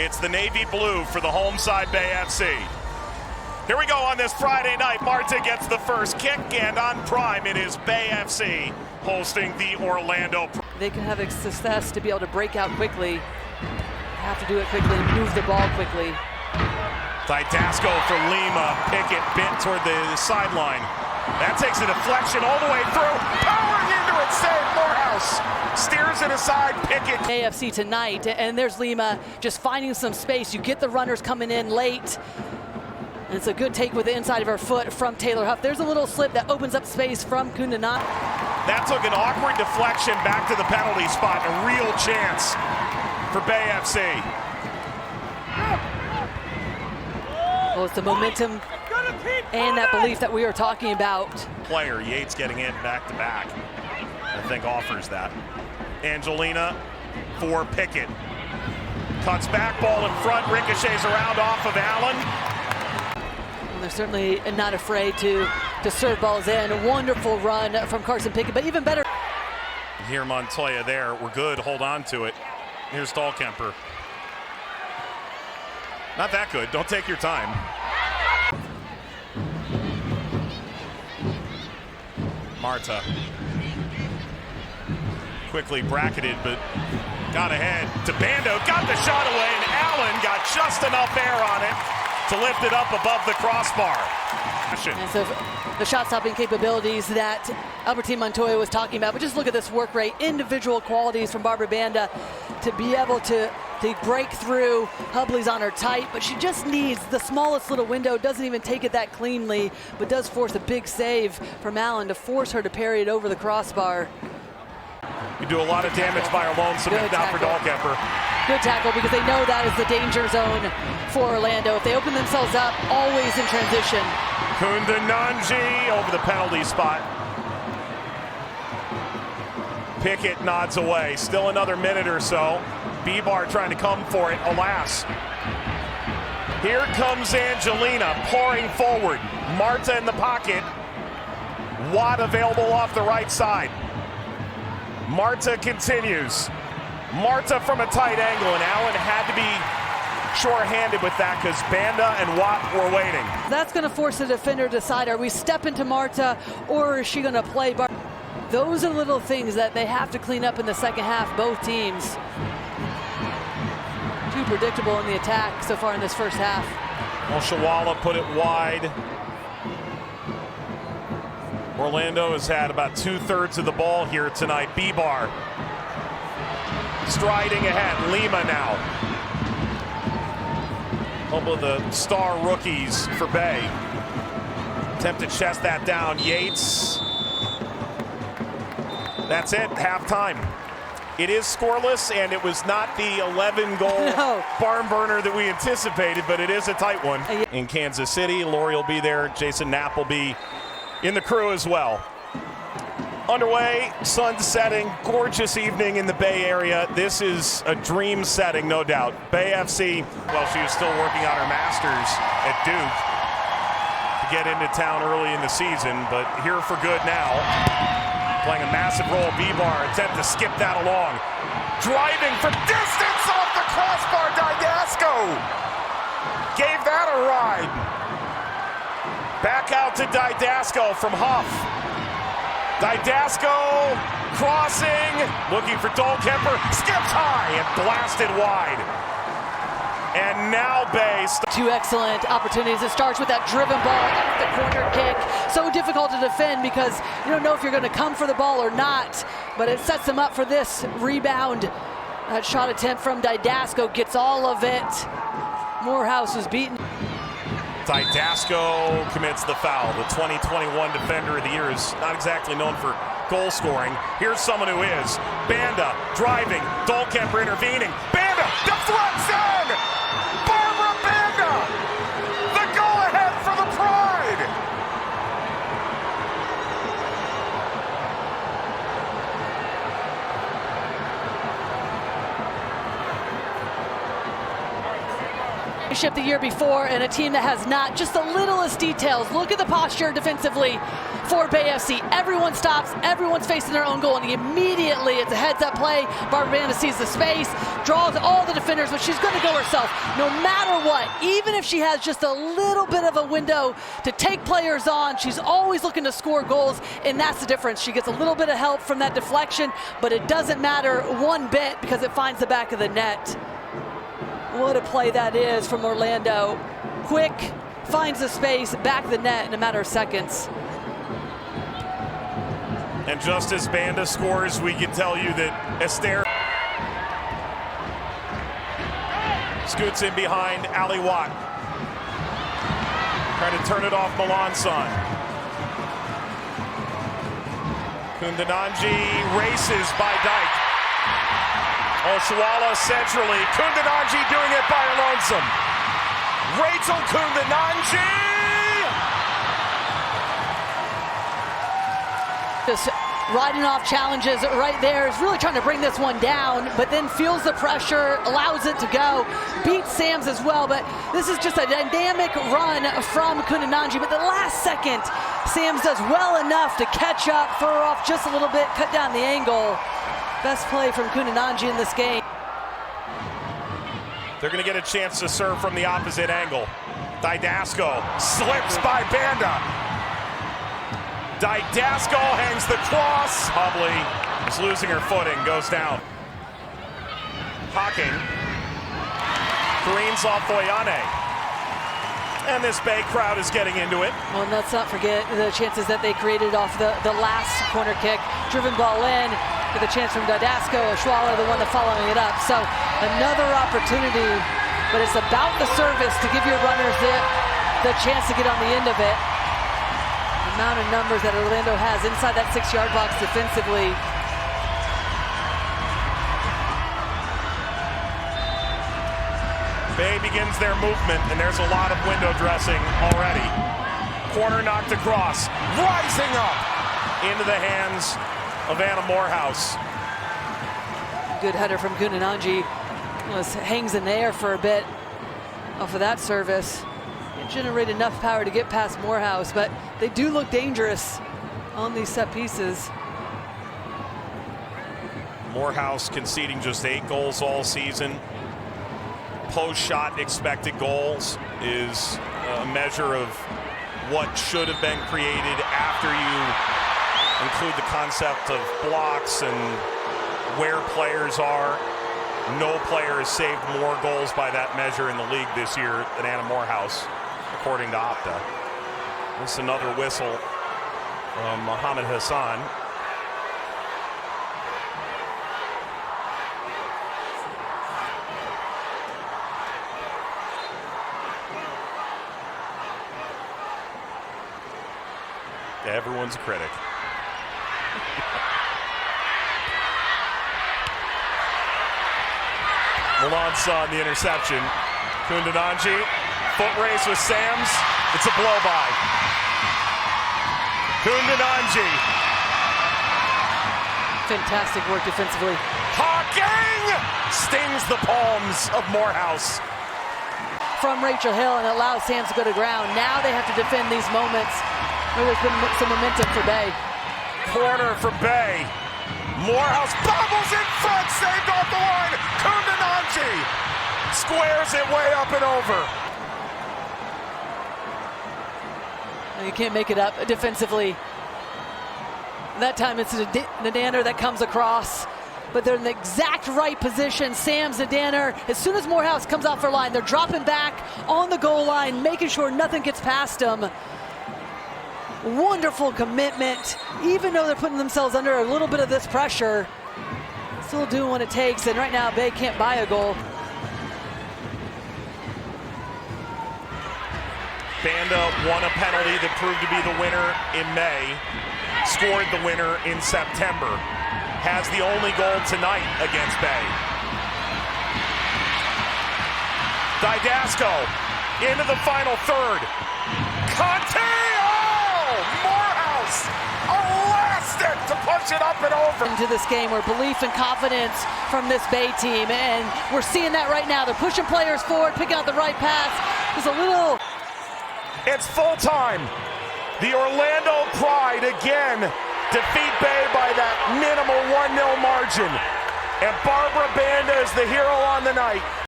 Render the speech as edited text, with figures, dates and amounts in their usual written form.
It's the navy blue for the home side Bay FC. Here we go on this Friday night. Marta gets the first kick, and on prime it is Bay FC hosting the Orlando. They can have a success to be able to break out quickly. Have to do it quickly and move the ball quickly. Didasco for Lima. Pickett bent toward the sideline. That takes a deflection all the way through. Powering into it, save Morehouse. Steers it aside, Pickett. AFC tonight, and there's Lima just finding some space. You get the runners coming in late. And it's a good take with the inside of her foot from Taylor Huff. There's a little slip that opens up space from Kundanat. That took an awkward deflection back to the penalty spot. A real chance for Bay FC. Well, it's the momentum and that belief that we are talking about. Player Yates getting in back to back, I think offers that. Angelina for Pickett. Cuts back, ball in front, ricochets around off of Allen. And they're certainly not afraid to serve balls in. A wonderful run from Carson Pickett, but even better. Here Montoya there, we're good, hold on to it. Here's Dahlkemper. Not that good, don't take your time. Marta. Quickly bracketed, but got ahead to Banda, got the shot away, and Allen got just enough air on it to lift it up above the crossbar. And so the shot-stopping capabilities that Albertine Montoya was talking about, but just look at this work rate, individual qualities from Barbara Banda to be able to break through. Hubley's on her tight, but she just needs the smallest little window, doesn't even take it that cleanly, but does force a big save from Allen to force her to parry it over the crossbar. You do a lot of damage by a lonesome, if not for Dahlkemper. Good tackle, because they know that is the danger zone for Orlando. If they open themselves up, always in transition. Kundananji over the penalty spot. Pickett nods away. Still another minute or so. B-Bar trying to come for it, alas. Here comes Angelina pouring forward. Marta in the pocket. Watt available off the right side. Marta continues. Marta from a tight angle, and Allen had to be short-handed with that because Banda and Watt were waiting. That's going to force the defender to decide, are we stepping to Marta or is she going to play Bar? Those are little things that they have to clean up in the second half, both teams. Too predictable in the attack so far in this first half. Well, Shawala put it wide. Orlando has had about 2/3 of the ball here tonight. B-Bar striding ahead. Lima now. A couple of the star rookies for Bay. Attempt to chest that down. Yates. That's it, halftime. It is scoreless, and it was not the 11-goal barn burner that we anticipated, but it is a tight one. In Kansas City, Lori will be there. Jason Knapp will be in the crew as well. Underway, sun setting, gorgeous evening in the Bay Area. This is a dream setting, no doubt. Bay FC, well, she was still working on her masters at Duke to get into town early in the season, but here for good now. Playing a massive role, B-Bar, attempt to skip that along. Driving from distance off the crossbar, Didasco gave that a ride. Back out to Didasco from Huff. Didasco crossing, looking for Dahlkemper, skips high and blasted wide. And now Bay. Two excellent opportunities. It starts with that driven ball off the corner kick. So difficult to defend because you don't know if you're going to come for the ball or not, but it sets them up for this rebound. That shot attempt from Didasco gets all of it. Morehouse was beaten. Didasco commits the foul. The 2021 Defender of the Year is not exactly known for goal scoring. Here's someone who is. Banda driving. Dahlkemper intervening. Banda deflects in! Barbara Banda! The go-ahead for the Pride! The year before, and a team that has not just the littlest details. Look at the posture defensively for Bay FC. Everyone stops, everyone's facing their own goal, and immediately it's a heads-up play. Barbara Banda sees the space, draws all the defenders, but she's going to go herself no matter what. Even if she has just a little bit of a window to take players on, she's always looking to score goals, and that's the difference. She gets a little bit of help from that deflection, but it doesn't matter one bit because it finds the back of the net. What a play that is from Orlando. Quick, finds the space, back of the net in a matter of seconds. And just as Banda scores, we can tell you that Esther scoots in behind Ali Watt. Trying to turn it off Melanson. Kundananji races by Dyke. Oshuala centrally. Kundananji doing it by her lonesome. Rachel Kundananji! Just riding off challenges right there. Is really trying to bring this one down, but then feels the pressure, allows it to go. Beats Sams as well, but this is just a dynamic run from Kundananji. But the last second, Sams does well enough to catch up, throw her off just a little bit, cut down the angle. Best play from Kundananji in this game. They're going to get a chance to serve from the opposite angle. Didasco slips by Banda. Didasco hangs the cross. Hubley is losing her footing, goes down. Hawking. Kareens off Boyane. And this Bay crowd is getting into it. Well, and let's not forget the chances that they created off the last corner kick. Driven ball in. Get the chance from Didasco, Oshuala, the one that's following it up. So another opportunity, but it's about the service to give your runners the chance to get on the end of it. The amount of numbers that Orlando has inside that 6-yard box defensively. Bay begins their movement, and there's a lot of window dressing already. Corner knocked across, rising up into the hands of Anna Morehouse. Good header from Kundananji. Hangs in the air for a bit off of that service. Didn't generate enough power to get past Morehouse, but they do look dangerous on these set pieces. Morehouse conceding just 8 goals all season. Post-shot expected goals is a measure of what should have been created after you include the concept of blocks and where players are. No player has saved more goals by that measure in the league this year than Anna Morehouse, according to Opta. This is another whistle from Mohammed Hassan. Everyone's a critic. Melanson, the interception. Kundananji, foot race with Sams. It's a blow-by. Kundananji. Fantastic work defensively. Hawking stings the palms of Morehouse. From Rachel Hill, and allows Sams to go to ground. Now they have to defend these moments where there's been some momentum for Bay. Corner for Bay. Morehouse bobbles in front, saved off the line. Kundananji squares it way up and over. You can't make it up defensively. That time it's Nadaner that comes across, but they're in the exact right position. Sams, Nadaner, as soon as Morehouse comes off her line, they're dropping back on the goal line, making sure nothing gets past them. Wonderful commitment, even though they're putting themselves under a little bit of this pressure, still doing what it takes, and right now Bay can't buy a goal. Banda won a penalty that proved to be the winner in May, scored the winner in September, has the only goal tonight against Bay. Didasco into the final third. Conte! Oh! Morehouse! A last stick to push it up and over. Into this game where belief and confidence from this Bay team, and we're seeing that right now. They're pushing players forward, picking out the right pass. There's a little. It's full time. The Orlando Pride again defeat Bay by that minimal 1-0 margin. And Barbara Banda is the hero on the night.